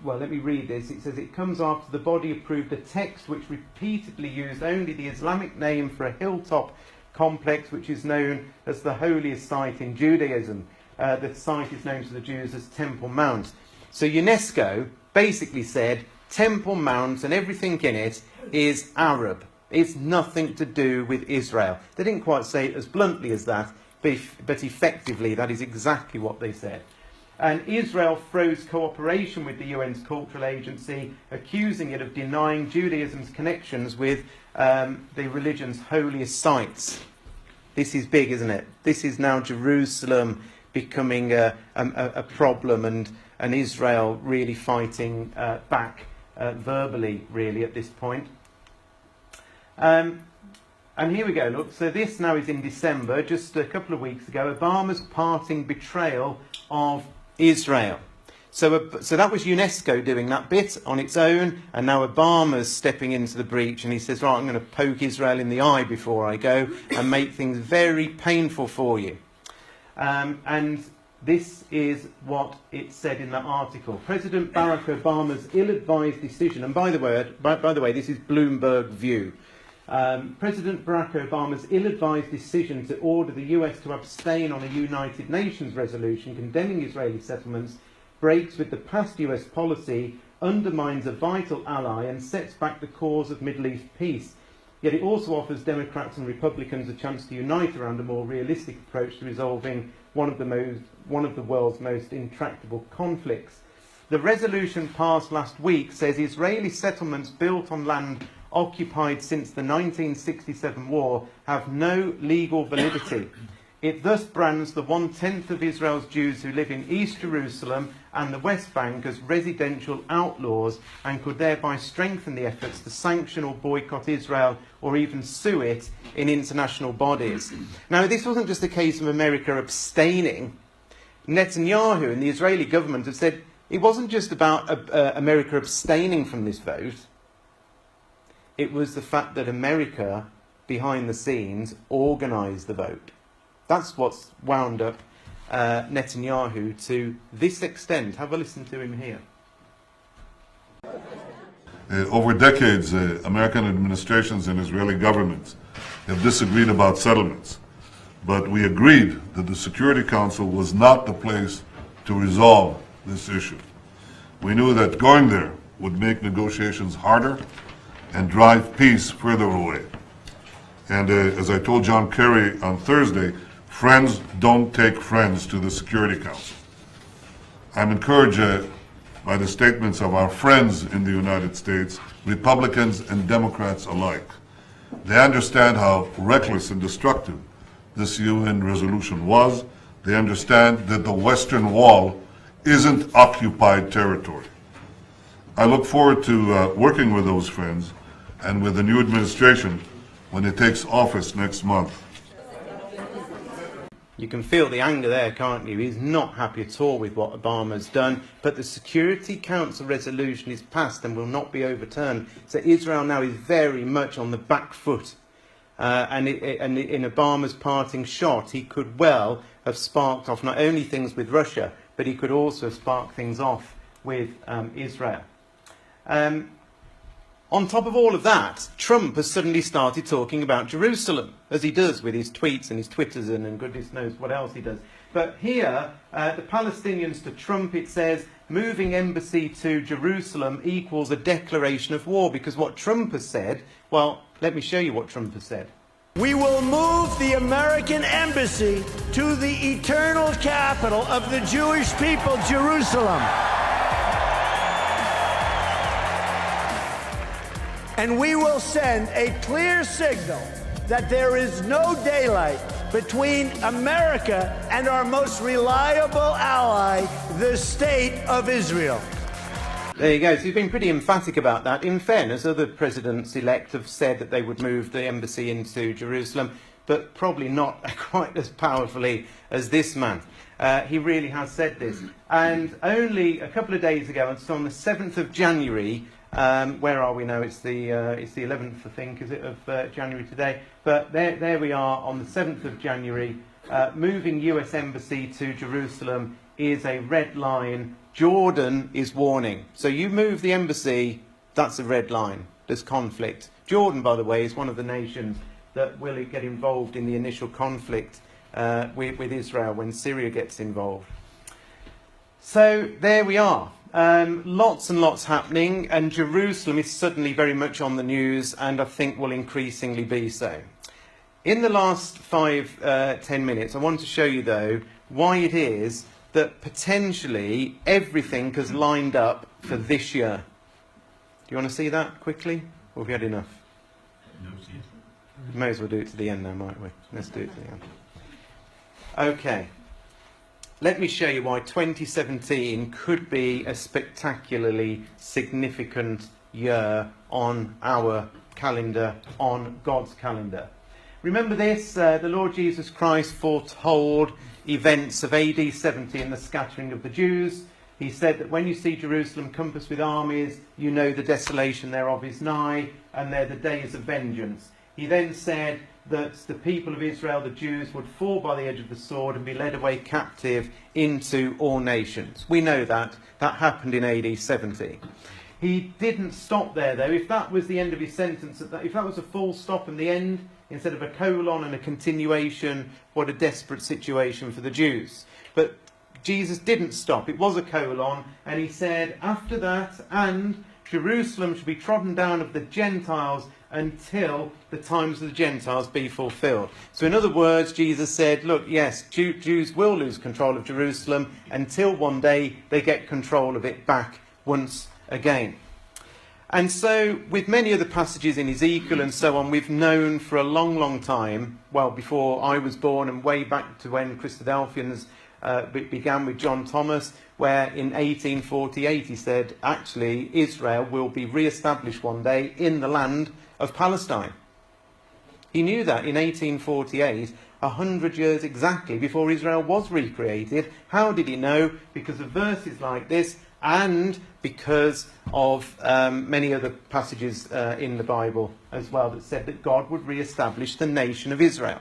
well, let me read this. It says, it comes after the body approved a text which repeatedly used only the Islamic name for a hilltop complex which is known as the holiest site in Judaism. The site is known to the Jews as Temple Mount. So UNESCO basically said Temple Mount and everything in it is Arab. It's nothing to do with Israel. They didn't quite say it as bluntly as that, but effectively that is exactly what they said. And Israel froze cooperation with the UN's cultural agency, accusing it of denying Judaism's connections with the religion's holiest sites. This is big, isn't it? This is now Jerusalem becoming a problem, and Israel really fighting back verbally, really, at this point. And here we go, look. So this now is in December, just a couple of weeks ago, Obama's parting betrayal of Israel. So that was UNESCO doing that bit on its own, and now Obama's stepping into the breach, and he says, right, I'm going to poke Israel in the eye before I go and make things very painful for you. And this is what it said in that article. President Barack Obama's ill-advised decision, and by the way, this is Bloomberg View. President Barack Obama's ill-advised decision to order the US to abstain on a United Nations resolution condemning Israeli settlements breaks with the past US policy undermines a vital ally and sets back the cause of Middle East peace. Yet it also offers Democrats and Republicans a chance to unite around a more realistic approach to resolving one of the world's most intractable conflicts. The resolution passed last week says Israeli settlements built on land occupied since the 1967 war have no legal validity. It thus brands the 1/10 of Israel's Jews who live in East Jerusalem and the West Bank as residential outlaws, and could thereby strengthen the efforts to sanction or boycott Israel or even sue it in international bodies. Now, this wasn't just a case of America abstaining. Netanyahu and the Israeli government have said it wasn't just about America abstaining from this vote. It was the fact that America, behind the scenes, organised the vote. That's what's wound up Netanyahu to this extent. Have a listen to him here. Over decades, American administrations and Israeli governments have disagreed about settlements, but we agreed that the Security Council was not the place to resolve this issue. We knew that going there would make negotiations harder and drive peace further away. And as I told John Kerry on Thursday, friends don't take friends to the Security Council. I'm encouraged by the statements of our friends in the United States, Republicans and Democrats alike. They understand how reckless and destructive this UN resolution was. They understand that the Western Wall isn't occupied territory. I look forward to working with those friends and with the new administration when it takes office next month. You can feel the anger there, can't you? He's not happy at all with what Obama's done, but the Security Council resolution is passed and will not be overturned. So Israel now is very much on the back foot. And in Obama's parting shot, he could well have sparked off not only things with Russia, but he could also have sparked things off with Israel. On top of all of that, Trump has suddenly started talking about Jerusalem, as he does with his tweets and his Twitters and goodness knows what else he does. But here, the Palestinians to Trump, it says, moving embassy to Jerusalem equals a declaration of war, because what Trump has said, well, let me show you what Trump has said. We will move the American embassy to the eternal capital of the Jewish people, Jerusalem. And we will send a clear signal that there is no daylight between America and our most reliable ally, the State of Israel. There you go. So he's been pretty emphatic about that. In fairness, other presidents-elect have said that they would move the embassy into Jerusalem, but probably not quite as powerfully as this man. He really has said this. And only a couple of days ago, and so on the 7th of January, where are we now? It's the 11th, I think, is it, of January today? But there we are on the 7th of January. Moving US embassy to Jerusalem is a red line. Jordan is warning. So you move the embassy, that's a red line. There's conflict. Jordan, by the way, is one of the nations that will get involved in the initial conflict with Israel when Syria gets involved. So there we are. Lots and lots happening, and Jerusalem is suddenly very much on the news, and I think will increasingly be so. In the last 5-10 minutes, I want to show you, though, why it is that potentially everything has lined up for this year. Do you want to see that quickly? Or have you had enough? No, We may as well do it to the end now, might we? Let's do it to the end. Okay. Let me show you why 2017 could be a spectacularly significant year on our calendar, on God's calendar. Remember this, the Lord Jesus Christ foretold events of AD 70 and the scattering of the Jews. He said that when you see Jerusalem compassed with armies, you know the desolation thereof is nigh, and they're the days of vengeance. He then said that the people of Israel, the Jews, would fall by the edge of the sword and be led away captive into all nations. We know that. That happened in AD 70. He didn't stop there, though. If that was the end of his sentence, if that was a full stop and the end, instead of a colon and a continuation, what a desperate situation for the Jews. But Jesus didn't stop. It was a colon, and he said, after that, and Jerusalem shall be trodden down of the Gentiles until the times of the Gentiles be fulfilled. So in other words, Jesus said, look, yes, Jews will lose control of Jerusalem until one day they get control of it back once again. And so with many other passages in Ezekiel and so on, we've known for a long, long time, well, before I was born and way back to when Christadelphians began with John Thomas, where in 1848 he said, actually, Israel will be re-established one day in the land of Palestine. He knew that in 1848, 100 years exactly before Israel was recreated. How did he know? Because of verses like this, and because of many other passages in the Bible as well that said that God would re-establish the nation of Israel.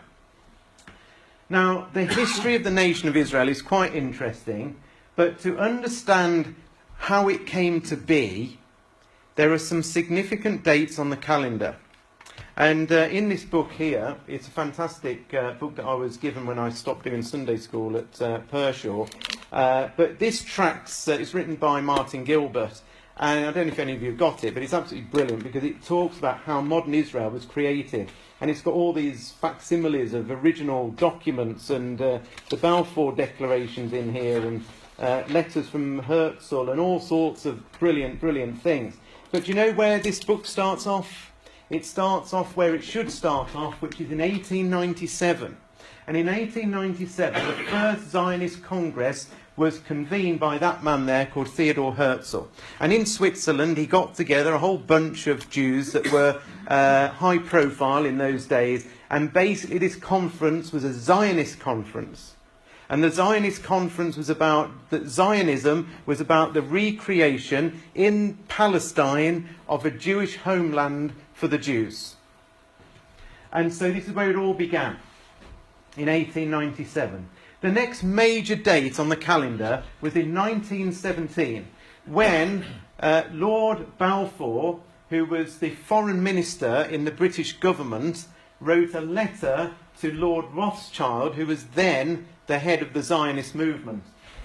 Now, the history of the nation of Israel is quite interesting, but to understand how it came to be, there are some significant dates on the calendar. And in this book here, it's a fantastic book that I was given when I stopped doing Sunday school at Pershaw. But this tracts, it's written by Martin Gilbert, and I don't know if any of you have got it, but it's absolutely brilliant because it talks about how modern Israel was created. And it's got all these facsimiles of original documents and the Balfour declarations in here and letters from Herzl and all sorts of brilliant, brilliant things. But do you know where this book starts off? It starts off where it should start off, which is in 1897. And in 1897, the first Zionist Congress was convened by that man there called Theodor Herzl. And in Switzerland, he got together a whole bunch of Jews that were high profile in those days. And basically this conference was a Zionist conference. And the Zionist conference was about, that Zionism was about the recreation in Palestine of a Jewish homeland for the Jews. And so this is where it all began, in 1897. The next major date on the calendar was in 1917, when Lord Balfour, who was the foreign minister in the British government, wrote a letter to Lord Rothschild, who was then the head of the Zionist movement.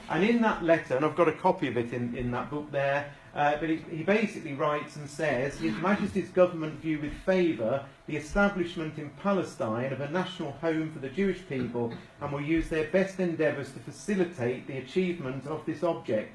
And in that letter, and I've got a copy of it in that book there, but he basically writes and says, His Majesty's government view with favour the establishment in Palestine of a national home for the Jewish people and will use their best endeavours to facilitate the achievement of this object.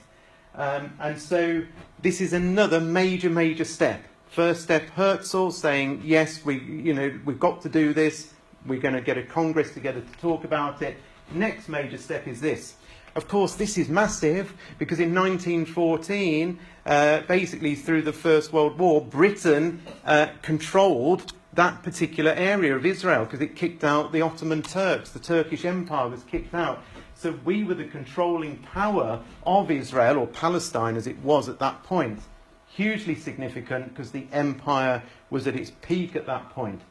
And so this is another major, major step. First step, Herzl saying, yes, we've got to do this. We're going to get a congress together to talk about it. Next major step is this. Of course, this is massive because in 1914, basically through the First World War, Britain controlled that particular area of Israel because it kicked out the Ottoman Turks. The Turkish Empire was kicked out. So we were the controlling power of Israel, or Palestine as it was at that point. Hugely significant because the empire was at its peak at that point.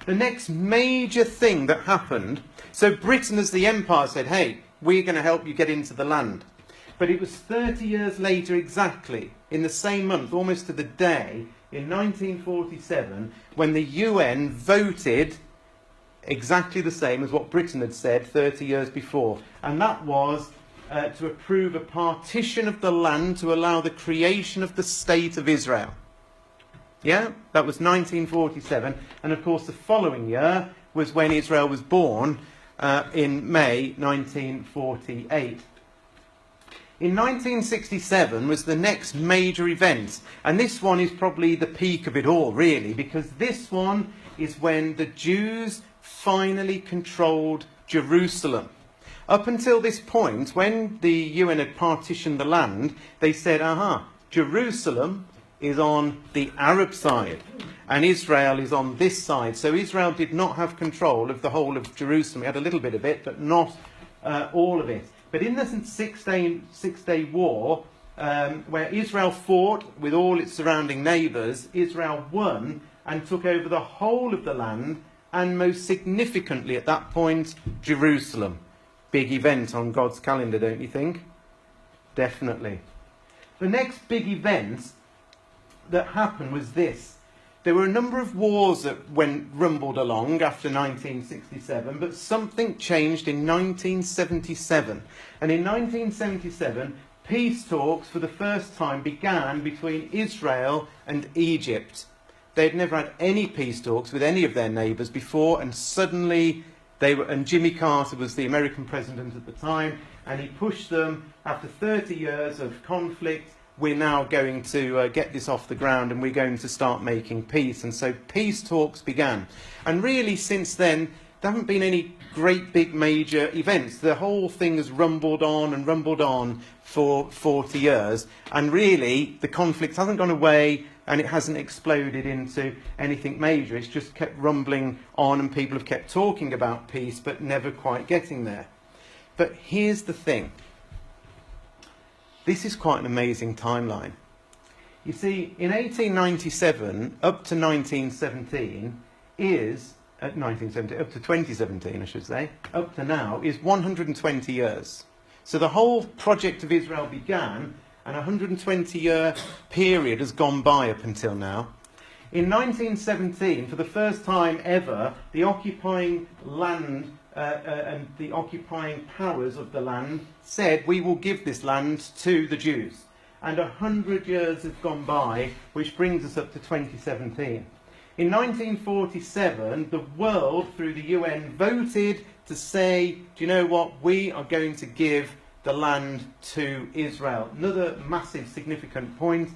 The next major thing that happened, so Britain as the empire said, hey, we're going to help you get into the land. But it was 30 years later exactly, in the same month, almost to the day, in 1947, when the UN voted exactly the same as what Britain had said 30 years before. And that was to approve a partition of the land to allow the creation of the state of Israel. Yeah, that was 1947. And of course the following year was when Israel was born, in May 1948. In 1967 was the next major event, and this one is probably the peak of it all, really, because this one is when the Jews finally controlled Jerusalem. Up until this point, when the UN had partitioned the land, they said, Jerusalem is on the Arab side, and Israel is on this side. So Israel did not have control of the whole of Jerusalem. It had a little bit of it, but not all of it. But in the Six-Day War, where Israel fought with all its surrounding neighbours, Israel won and took over the whole of the land, and most significantly at that point, Jerusalem. Big event on God's calendar, don't you think? Definitely. The next big event that happened was this. There were a number of wars that rumbled along after 1967, but something changed in 1977. And in 1977, peace talks for the first time began between Israel and Egypt. They'd never had any peace talks with any of their neighbours before, and suddenly and Jimmy Carter was the American president at the time, and he pushed them. After 30 years of conflict, we're now going to get this off the ground, and we're going to start making peace. And so peace talks began. And really, since then, there haven't been any great big major events. The whole thing has rumbled on for 40 years. And really, the conflict hasn't gone away, and it hasn't exploded into anything major. It's just kept rumbling on, and people have kept talking about peace, but never quite getting there. But here's the thing. This is quite an amazing timeline. You see, in 1897 up to 1917 up to 2017, I should say, up to now, is 120 years. So the whole project of Israel began, and a 120-year period has gone by up until now. In 1917, for the first time ever, the occupying land and the occupying powers of the land said, we will give this land to the Jews. And 100 years have gone by, which brings us up to 2017. In 1947, the world, through the UN, voted to say, do you know what, we are going to give the land to Israel. Another massive, significant point.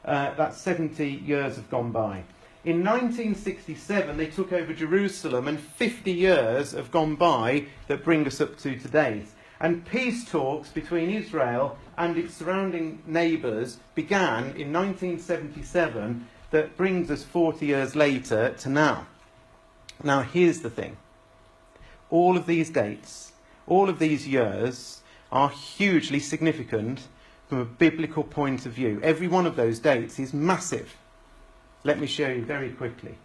That 70 years have gone by. In 1967, they took over Jerusalem, and 50 years have gone by that bring us up to today. And peace talks between Israel and its surrounding neighbours began in 1977, that brings us 40 years later to now. Now, here's the thing. All of these dates, all of these years, are hugely significant from a biblical point of view. Every one of those dates is massive. Let me show you very quickly.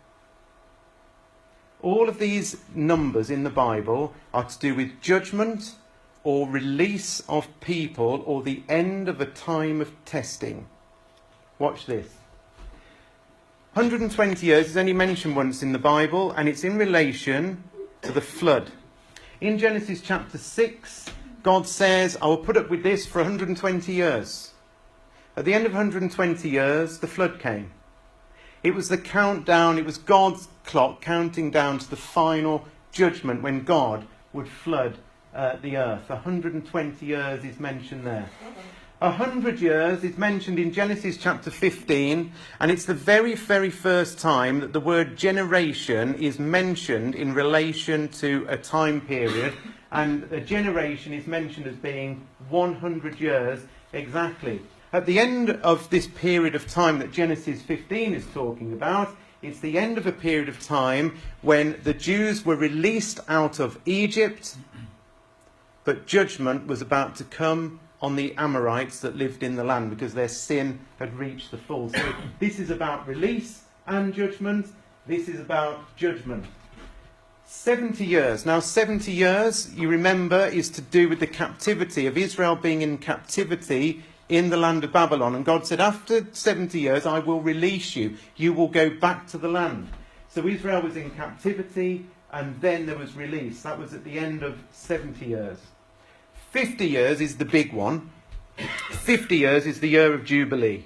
All of these numbers in the Bible are to do with judgment or release of people or the end of a time of testing. Watch this. 120 years is only mentioned once in the Bible, and it's in relation to the flood. In Genesis chapter 6, God says, I will put up with this for 120 years. At the end of 120 years, the flood came. It was the countdown, it was God's clock counting down to the final judgment when God would flood the earth. 120 years is mentioned there. 100 years is mentioned in Genesis chapter 15, and it's the very, very first time that the word generation is mentioned in relation to a time period, and a generation is mentioned as being 100 years exactly. At the end of this period of time that Genesis 15 is talking about, it's the end of a period of time when the Jews were released out of Egypt, but judgment was about to come on the Amorites that lived in the land because their sin had reached the full. So this is about release and judgment. This is about judgment. 70 years. Now 70 years, you remember, is to do with the captivity of Israel being in captivity in the land of Babylon. And God said, after 70 years, I will release you. You will go back to the land. So Israel was in captivity, and then there was release. That was at the end of 70 years. 50 years is the big one. 50 years is the year of Jubilee.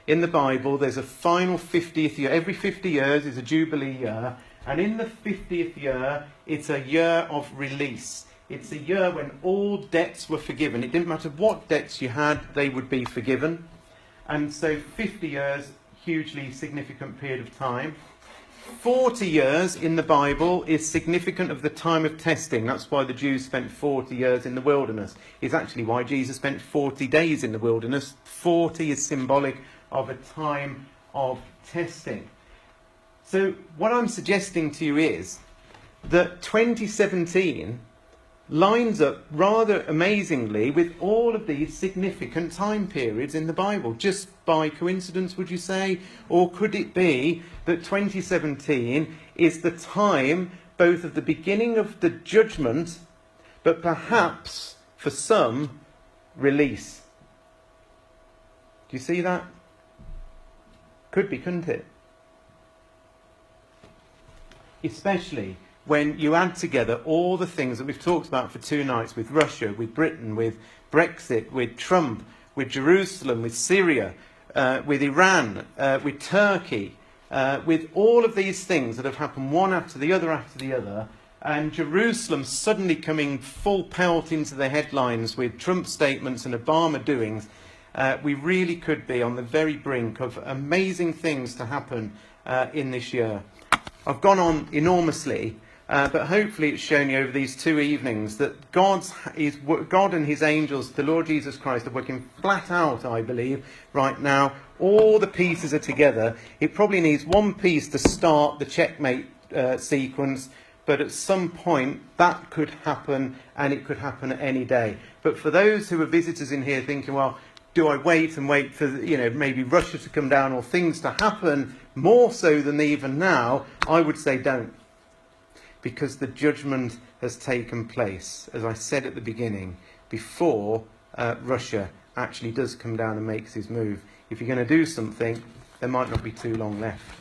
In the Bible, there's a final 50th year. Every 50 years is a Jubilee year. And in the 50th year, it's a year of release. It's a year when all debts were forgiven. It didn't matter what debts you had, they would be forgiven. And so 50 years, hugely significant period of time. 40 years in the Bible is significant of the time of testing. That's why the Jews spent 40 years in the wilderness. It's actually why Jesus spent 40 days in the wilderness. 40 is symbolic of a time of testing. So what I'm suggesting to you is that 2017 lines up rather amazingly with all of these significant time periods in the Bible. Just by coincidence, would you say? Or could it be that 2017 is the time both of the beginning of the judgment, but perhaps, for some, release? Do you see that? Could be, couldn't it? especially when you add together all the things that we've talked about for 2 nights with Russia, with Britain, with Brexit, with Trump, with Jerusalem, with Syria, with Iran, with Turkey, with all of these things that have happened one after the other, and Jerusalem suddenly coming full pelt into the headlines with Trump statements and Obama doings. We really could be on the very brink of amazing things to happen in this year. I've gone on enormously, but hopefully it's shown you over these 2 evenings that God and his angels, the Lord Jesus Christ, are working flat out, I believe, right now. All the pieces are together. It probably needs one piece to start the checkmate sequence, but at some point that could happen, and it could happen at any day. But for those who are visitors in here thinking, well, do I wait for, maybe Russia to come down or things to happen more so than even now? I would say don't. Because the judgment has taken place, as I said at the beginning, before Russia actually does come down and makes his move. If you're going to do something, there might not be too long left.